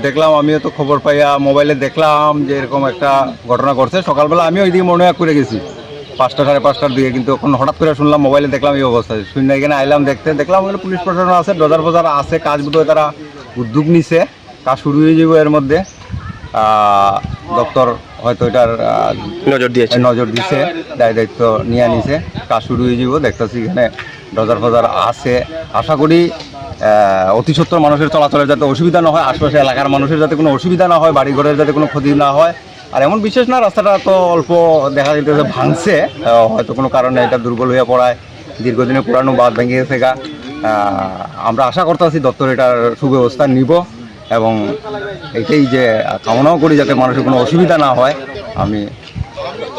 দেখলাম, আমিও তো খবর পাইয়া মোবাইলে দেখলাম যে এরকম একটা ঘটনা ঘটছে। সকালবেলা আমি ওইদিকে মনে হয় করে গেছি 5টা সাড়ে 5টার দিকে, কিন্তু এখন হঠাৎ করে শুনলাম মোবাইলে দেখলাম এই অবস্থা। শূন্য এখানে আইলাম দেখতে, দেখলাম ওখানে পুলিশ প্রশাসন আছে, ডজার ফজার আছে, কাজ বোধহয় তারা উদ্যোগ নিছে, কাজ শুরু হয়ে যাবে এর মধ্যে। দপ্তর হয়তো এটার নজর দিছে, দায়িত্ব নিয়ে নিছে, কাজ শুরু হয়ে যাব। দেখতেছি এখানে ডজার ফজার আছে। আশা করি অতি সত্বর মানুষের চলাচলের যাতে অসুবিধা না হয়, আশপাশে এলাকার মানুষের যাতে কোনো অসুবিধা না হয়, বাড়িঘরের যাতে কোনো ক্ষতি না হয়। আর এমন বিশেষ না, রাস্তাটা তো অল্প দেখা যেতেছে ভাঙছে, হয়তো কোনো কারণে এটা দুর্বল হয়ে পড়ায়, দীর্ঘদিনে পুরানো বাঁধ ভেঙে গেছে গা। আমরা আশা করতেছি দপ্তর এটার সুব্যবস্থা নিব এবং এটাই যে কামনাও করি যাতে মানুষের কোনো অসুবিধা না হয়।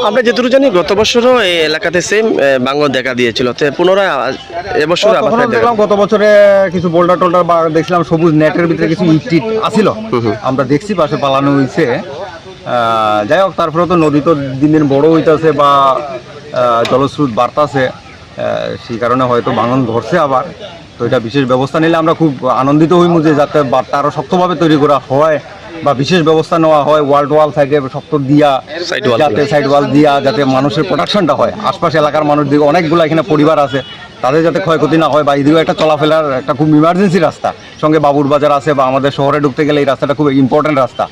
আমরা যেটুকু জানি গত বছরও এই এলাকাতে সেম ভাঙন দেখা দিয়েছিল, তো পুনরায় এবছর দেখলাম গত বছরে কিছু বোল্ডার টোল্ডার বা দেখছিলাম সবুজ নেটের ভিতরে কিছু ইট টিট আসিল, আমরা দেখছি পাশে পালানো হয়েছে। যাই হোক, তারপরে তো নদী তো দিন দিন বড় হইতেছে বা জলস্রোত বাড়তেছে, সেই কারণে হয়তো ভাঙন ধরছে আবার। তো এটা বিশেষ ব্যবস্থা নিলে আমরা খুব আনন্দিত হইমু যে যাতে বাঁধটা আরও শক্তভাবে তৈরি করা হয় বা বিশেষ ব্যবস্থা নেওয়া হয়, ওয়াল সাইডে শক্ত দিয়া, যাতে সাইড ওয়াল দিয়া যাতে মানুষের প্রোটেকশনটা হয়। আশপাশ এলাকার মানুষ দিকে অনেকগুলো এখানে পরিবার আছে, তাদের যাতে ক্ষয়ক্ষতি না হয়, বা এদিকেও একটা চলাফেরার একটা খুব ইমার্জেন্সি রাস্তা, সঙ্গে বাবুর বাজার আছে, বা আমাদের শহরে ঢুকতে গেলে এই রাস্তাটা খুব ইম্পর্টেন্ট রাস্তা,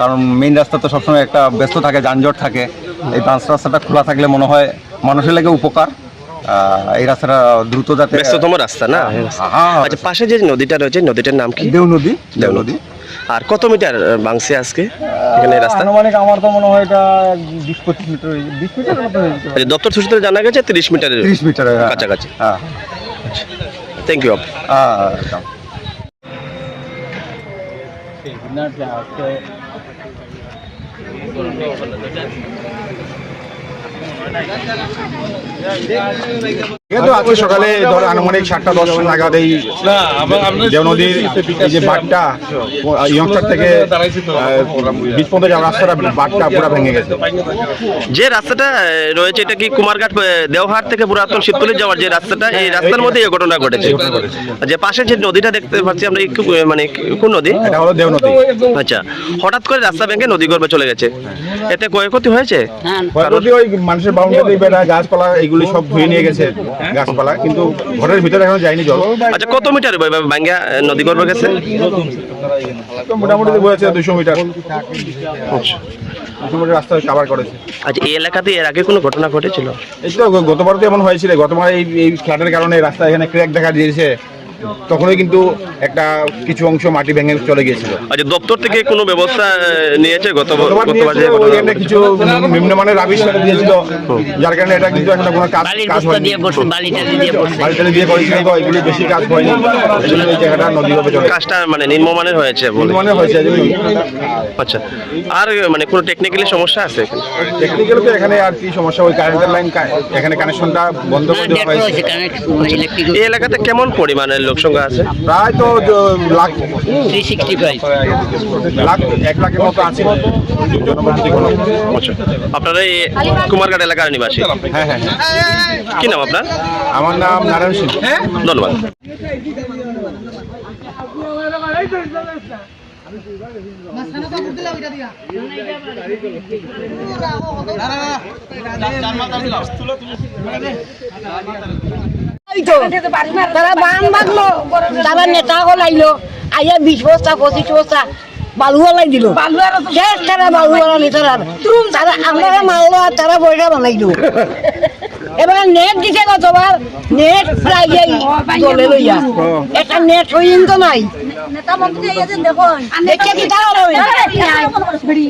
কারণ মেইন রাস্তা তো সবসময় একটা ব্যস্ত থাকে, যানজট থাকে। এই ব্রাঞ্চ রাস্তাটা খোলা থাকলে মনে হয় মানুষের লাগে উপকার। এই রাস্তাটা দ্রুত যাতে, ব্যস্ততম রাস্তা না? আচ্ছা, পাশে যে নদীটা রয়েছে, নদীটার নাম কি? দেও নদী। আর কত মিটার ভাঙছে আজকে এখানে রাস্তা? আনুমানিক আমার তো মনে হয় এটা 20-25 মিটার, 20 মিটার মতো হয়েছে। দপ্তর সূত্রে জানা গেছে 30 মিটারের কাছাকাছি। হ্যাঁ, থ্যাংক ইউ। আজকে সকালে আনুমানিক 7টা-10 নাগাদ এই দেও নদীর এই যে বাঁধটা ইয়ংস্টার থেকে বীজ পর্যন্ত যাওয়ার রাস্তাটা, বাঁধটা পুরো ভেঙে গেছে। যে রাস্তাটা রয়েছে এটা কি কুমারঘাট দেওহাট থেকে পুরাতন শিবতলী যাওয়ার যে রাস্তাটা, এই রাস্তার মধ্যে এই ঘটনা ঘটেছে। যে পাশে যে নদীটা দেখতে পাচ্ছি আমরা, মানে কোন নদী? এটা হলো দেও নদী। আচ্ছা, হঠাৎ করে রাস্তা ভেঙে নদী গর্ভে চলে গেছে, এতে ক্ষয়ক্ষতি হয়েছে? ক্ষয়ক্ষতি ওই মানুষের বাউন্ডারি বেড়া, গাছপালা এগুলি সব ধুয়ে নিয়ে গেছে, গাছপালা, কিন্তু ঘরের ভিতরে এখন যায়নি জল। আচ্ছা, কত মিটার ভাঙ্গা নদী গর্ভে গেছে? মোটামুটি বলেছে 200 মিটার রাস্তা কাভার করেছে। আচ্ছা, এই এলাকাতে এর আগে কোনো ঘটনা ঘটেছিল? এই তো গতবার তো এমন হয়েছিল, গতবার এই ফ্লাডের কারণে রাস্তা এখানে ক্র্যাক দেখা দিয়েছে, তখনই কিন্তু একটা কিছু অংশ মাটি ভেঙে চলে গিয়েছিল। আচ্ছা, দপ্তর থেকে কোনো ব্যবস্থা নিয়েছে? গতবার কিছু নিম্নমানের আবিষ্কার দিয়েছিল, যার কারণে এটা কিন্তু এখন কোনো কাজ হয়নি। বালিটালি দিয়ে করেছিল, তো এগুলি বেশি কাজ হয়নি, এই জায়গাটা নদী হবে চলে। কাজটা মানে নিম্নমানের হয়েছে? আচ্ছা, আর মানে কোনো টেকনিক্যালি সমস্যা আছে? টেকনিক্যাল তো এখানে আর কি সমস্যা, ওই কারেন্টের লাইন এখানে কানেকশনটা বন্ধ করে দেওয়া হয়েছে। এই এলাকাতে কেমন পরিমাণের লোক সংখ্যা আছে? প্রায় তো লাখ 1 লাখের মতো আছে জনবসতি। আপনারা এই কুমারঘাট এলাকার নিবাসী? হ্যাঁ হ্যাঁ। কি নাম আপনার? আমার নাম নারায়ণ সিং। ধন্যবাদ। তারা বান বাঁধলো, তারা নেতা হল আইলো, আইয়া 20 বস্তা 25 বস্তা বালু আলাই দিল, শেষ তারা বালু আলানি, তারা আমরা মারলো আর তারা পয়সা বানাইলো। এবার নেট দিছে, গতবার নেট প্রায় জলে লইয়া, একটা নেট হইন তো নাই,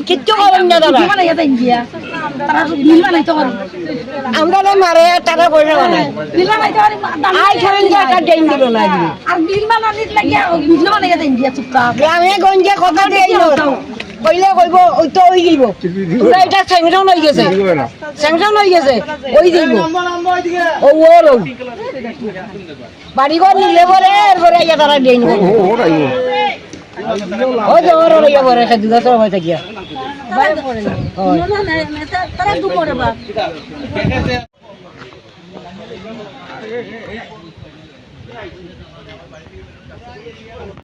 কিচ্ছু করেন না তারা, আমরা মারে তারা পয়সা বানায়। গ্রামে গঞ্জে কথা কইলে কইব ওই তো ওই দিব, তোরা এটা স্যাংশন হয়ে গেছে, স্যাংশন হয়ে গেছে, ওই দিব ও বাড়িঘর নিলে পরে এরপরে তারা দিয়ে ওই যে ওর ইয়ে পরে সে দুধ হয়ে থাকিয়া তারা দুপুরে বা